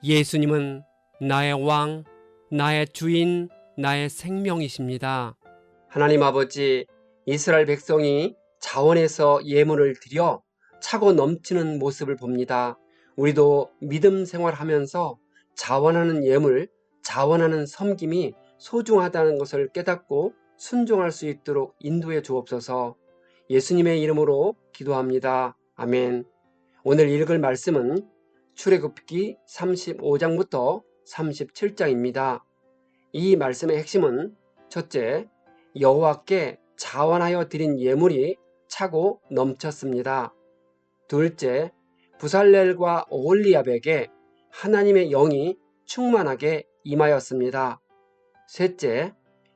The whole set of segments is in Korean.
예수님은 나의 왕, 나의 주인, 나의 생명이십니다. 하나님 아버지, 이스라엘 백성이 자원에서 예물을 드려 차고 넘치는 모습을 봅니다. 우리도 믿음 생활하면서 자원하는 예물, 자원하는 섬김이 소중하다는 것을 깨닫고 순종할 수 있도록 인도해 주옵소서. 예수님의 이름으로 기도합니다. 아멘. 오늘 읽을 말씀은 출애굽기 35장부터 37장입니다. 이 말씀의 핵심은 첫째, 여호와께 자원하여 드린 예물이 차고 넘쳤습니다. 둘째, 부살렐과 오홀리압에게 하나님의 영이 충만하게 임하였습니다. 셋째,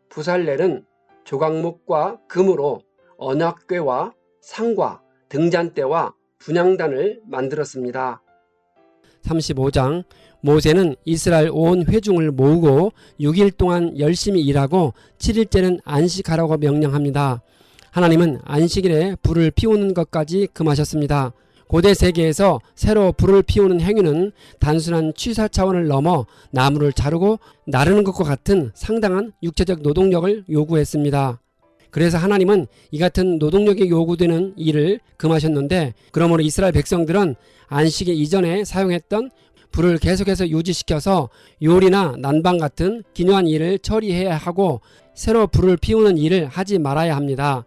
부살렐은 조각목과 금으로 언약궤와 상과 등잔대와 분향단을 만들었습니다. 35장, 모세는 이스라엘 온 회중을 모으고 6일 동안 열심히 일하고 7일째는 안식하라고 명령합니다. 하나님은 안식일에 불을 피우는 것까지 금하셨습니다. 고대 세계에서 새로 불을 피우는 행위는 단순한 취사 차원을 넘어 나무를 자르고 나르는 것과 같은 상당한 육체적 노동력을 요구했습니다. 그래서 하나님은 이 같은 노동력이 요구되는 일을 금하셨는데, 그러므로 이스라엘 백성들은 안식일 이전에 사용했던 불을 계속해서 유지시켜서 요리나 난방 같은 기묘한 일을 처리해야 하고 새로 불을 피우는 일을 하지 말아야 합니다.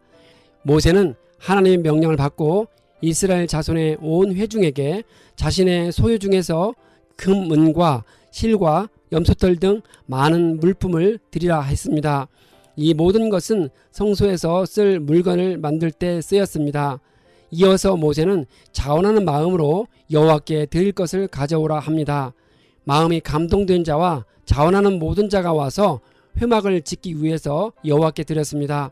모세는 하나님의 명령을 받고 이스라엘 자손의 온 회중에게 자신의 소유 중에서 금, 은과 실과 염소털 등 많은 물품을 드리라 했습니다. 이 모든 것은 성소에서 쓸 물건을 만들 때 쓰였습니다. 이어서 모세는 자원하는 마음으로 여호와께 드릴 것을 가져오라 합니다. 마음이 감동된 자와 자원하는 모든 자가 와서 회막을 짓기 위해서 여호와께 드렸습니다.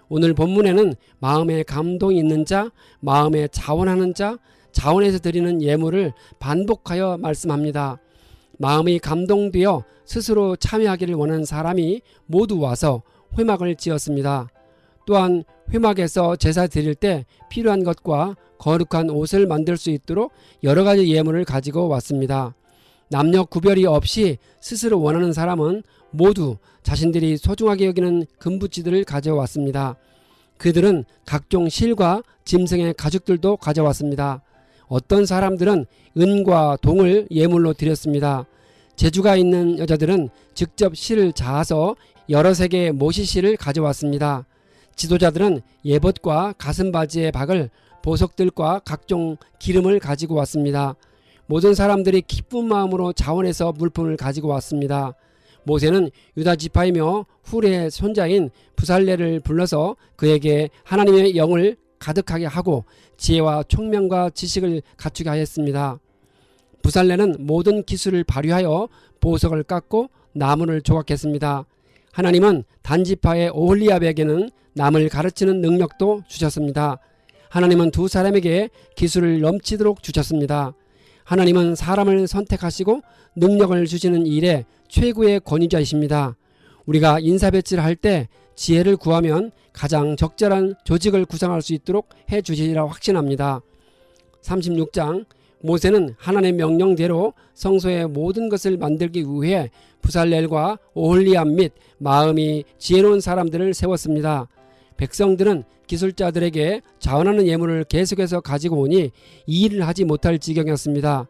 오늘 본문에는 마음에 감동이 있는 자, 마음에 자원하는 자, 자원해서 드리는 예물을 반복하여 말씀합니다. 마음이 감동되어 스스로 참여하기를 원하는 사람이 모두 와서 회막을 지었습니다. 또한 회막에서 제사 드릴 때 필요한 것과 거룩한 옷을 만들 수 있도록 여러 가지 예물을 가지고 왔습니다. 남녀 구별이 없이 스스로 원하는 사람은 모두 자신들이 소중하게 여기는 금붙지들을 가져왔습니다. 그들은 각종 실과 짐승의 가죽들도 가져왔습니다. 어떤 사람들은 은과 동을 예물로 드렸습니다. 재주가 있는 여자들은 직접 실을 자아서 여러 색의 모시실을 가져왔습니다. 지도자들은 예봇과 가슴바지에 박을 보석들과 각종 기름을 가지고 왔습니다. 모든 사람들이 기쁜 마음으로 자원해서 물품을 가지고 왔습니다. 모세는 유다 지파이며 훌의 손자인 부살렐을 불러서 그에게 하나님의 영을 가득하게 하고 지혜와 총명과 지식을 갖추게 하였습니다. 부살렐은 모든 기술을 발휘하여 보석을 깎고 나무를 조각했습니다. 하나님은 단지파의 오홀리압에게는 남을 가르치는 능력도 주셨습니다. 하나님은 두 사람에게 기술을 넘치도록 주셨습니다. 하나님은 사람을 선택하시고 능력을 주시는 일에 최고의 권위자이십니다. 우리가 인사배치를 할 때 지혜를 구하면 가장 적절한 조직을 구성할 수 있도록 해주시리라 확신합니다. 36장, 모세는 하나님의 명령대로 성소의 모든 것을 만들기 위해 부살렐과 오홀리압 및 마음이 지혜로운 사람들을 세웠습니다. 백성들은 기술자들에게 자원하는 예물을 계속해서 가지고 오니 이 일을 하지 못할 지경이었습니다.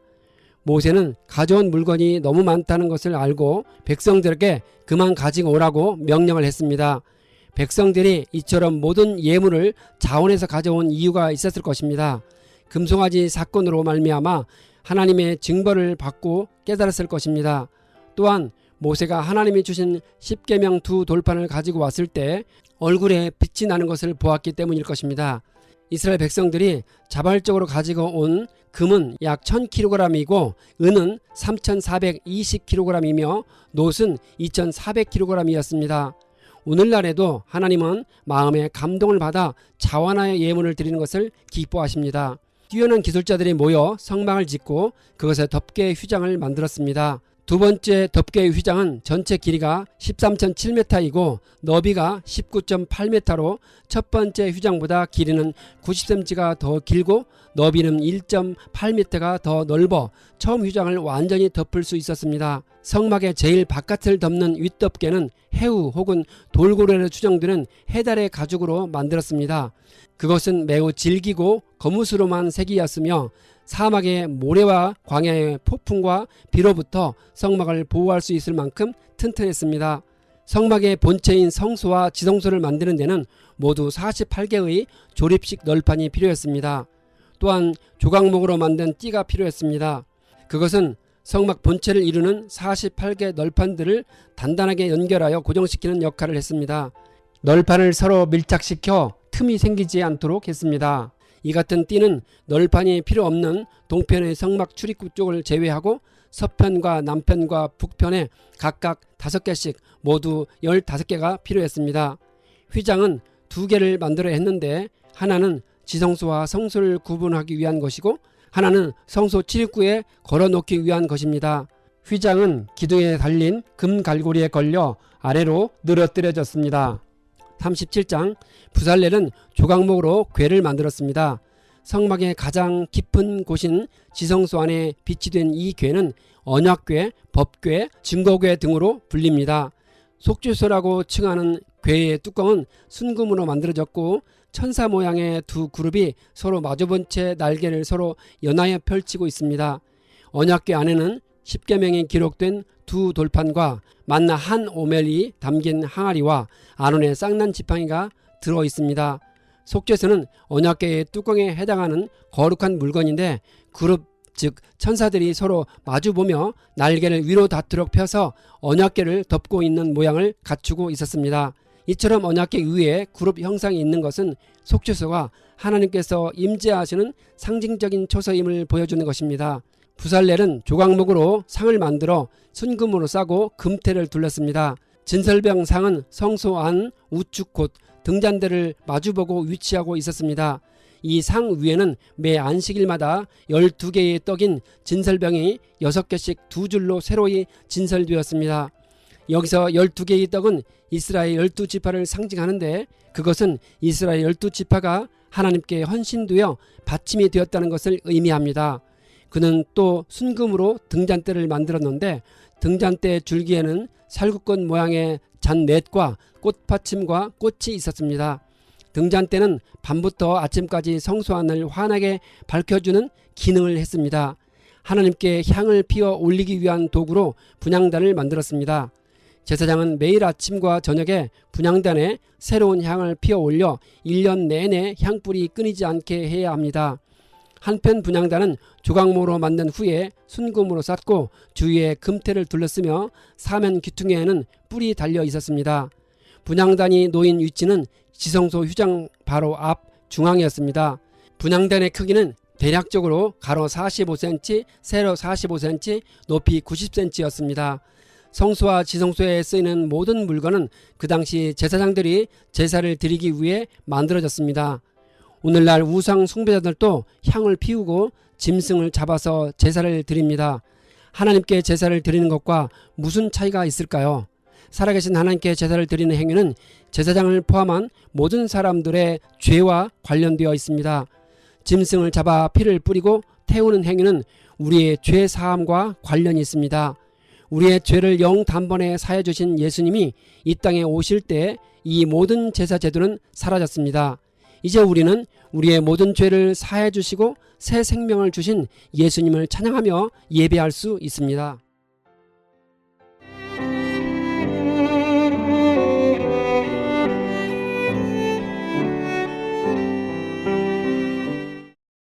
모세는 가져온 물건이 너무 많다는 것을 알고 백성들에게 그만 가지고 오라고 명령을 했습니다. 백성들이 이처럼 모든 예물을 자원해서 가져온 이유가 있었을 것입니다. 금송아지 사건으로 말미암아 하나님의 징벌을 받고 깨달았을 것입니다. 또한 모세가 하나님이 주신 십계명 두 돌판을 가지고 왔을 때 얼굴에 빛이 나는 것을 보았기 때문일 것입니다. 이스라엘 백성들이 자발적으로 가지고 온 금은 약 1000kg이고 은은 3420kg이며 놋은 2400kg이었습니다. 오늘날에도 하나님은 마음의 감동을 받아 자원하여 예물을 드리는 것을 기뻐하십니다. 뛰어난 기술자들이 모여 성막을 짓고 그것에 덮개 휘장을 만들었습니다. 두 번째 덮개의 휘장은 전체 길이가 13.7m이고 너비가 19.8m로 첫 번째 휘장보다 길이는 90cm가 더 길고 너비는 1.8m가 더 넓어 처음 휘장을 완전히 덮을 수 있었습니다. 성막의 제일 바깥을 덮는 윗덮개는 해우 혹은 돌고래로 추정되는 해달의 가죽으로 만들었습니다. 그것은 매우 질기고 거무스름한 색이었으며 사막의 모래와 광야의 폭풍과 비로부터 성막을 보호할 수 있을 만큼 튼튼했습니다. 성막의 본체인 성소와 지성소를 만드는 데는 모두 48개의 조립식 널판이 필요했습니다. 또한 조각목으로 만든 띠가 필요했습니다. 그것은 성막 본체를 이루는 48개 널판들을 단단하게 연결하여 고정시키는 역할을 했습니다. 널판을 서로 밀착시켜 틈이 생기지 않도록 했습니다. 이 같은 띠는 널판이 필요 없는 동편의 성막 출입구 쪽을 제외하고 서편과 남편과 북편에 각각 5개씩 모두 15개가 필요했습니다. 휘장은 2개를 만들어야 했는데 하나는 지성소와 성소를 구분하기 위한 것이고 하나는 성소 출입구에 걸어놓기 위한 것입니다. 휘장은 기둥에 달린 금 갈고리에 걸려 아래로 늘어뜨려졌습니다. 37장 부살렐은 조각목으로 궤를 만들었습니다. 성막의 가장 깊은 곳인 지성소 안에 비치된 이 궤는 언약궤, 법궤, 증거궤 등으로 불립니다. 속죄소라고 칭하는 궤의 뚜껑은 순금으로 만들어졌고 천사 모양의 두 그룹이 서로 마주본 채 날개를 서로 연하여 펼치고 있습니다. 언약궤 안에는 십계명이 기록된 두 돌판과 만나 한 오멜이 담긴 항아리와 아론의 쌍난 지팡이가 들어 있습니다. 속죄소는 언약궤의 뚜껑에 해당하는 거룩한 물건인데 그룹 즉 천사들이 서로 마주보며 날개를 위로 닿도록 펴서 언약궤를 덮고 있는 모양을 갖추고 있었습니다. 이처럼 언약궤 위에 그룹 형상이 있는 것은 속죄소가 하나님께서 임재하시는 상징적인 초소임을 보여주는 것입니다. 부살렐은 조각목으로 상을 만들어 순금으로 싸고 금테를 둘렀습니다. 진설병 상은 성소 안 우측 곳 등잔대를 마주보고 위치하고 있었습니다. 이 상 위에는 매 안식일마다 12개의 떡인 진설병이 6개씩 두 줄로 새로이 진설되었습니다. 여기서 12개의 떡은 이스라엘 12지파를 상징하는데 그것은 이스라엘 12지파가 하나님께 헌신되어 받침이 되었다는 것을 의미합니다. 그는 또 순금으로 등잔대를 만들었는데 등잔대 줄기에는 살구꽃 모양의 잔넷과 꽃받침과 꽃이 있었습니다. 등잔대는 밤부터 아침까지 성소 안을 환하게 밝혀주는 기능을 했습니다. 하나님께 향을 피워 올리기 위한 도구로 분향단을 만들었습니다. 제사장은 매일 아침과 저녁에 분향단에 새로운 향을 피워 올려 1년 내내 향불이 끊이지 않게 해야 합니다. 한편 분향단은 조각모로 만든 후에 순금으로 쌌고 주위에 금테를 둘렀으며 사면 귀퉁이에는 뿔이 달려 있었습니다. 분향단이 놓인 위치는 지성소 휘장 바로 앞 중앙이었습니다. 분향단의 크기는 대략적으로 가로 45cm, 세로 45cm, 높이 90cm였습니다. 성소와 지성소에 쓰이는 모든 물건은 그 당시 제사장들이 제사를 드리기 위해 만들어졌습니다. 오늘날 우상 숭배자들도 향을 피우고 짐승을 잡아서 제사를 드립니다. 하나님께 제사를 드리는 것과 무슨 차이가 있을까요? 살아계신 하나님께 제사를 드리는 행위는 제사장을 포함한 모든 사람들의 죄와 관련되어 있습니다. 짐승을 잡아 피를 뿌리고 태우는 행위는 우리의 죄 사함과 관련이 있습니다. 우리의 죄를 영단번에 사해 주신 예수님이 이 땅에 오실 때 이 모든 제사 제도는 사라졌습니다. 이제 우리는 우리의 모든 죄를 사해 주시고 새 생명을 주신 예수님을 찬양하며 예배할 수 있습니다.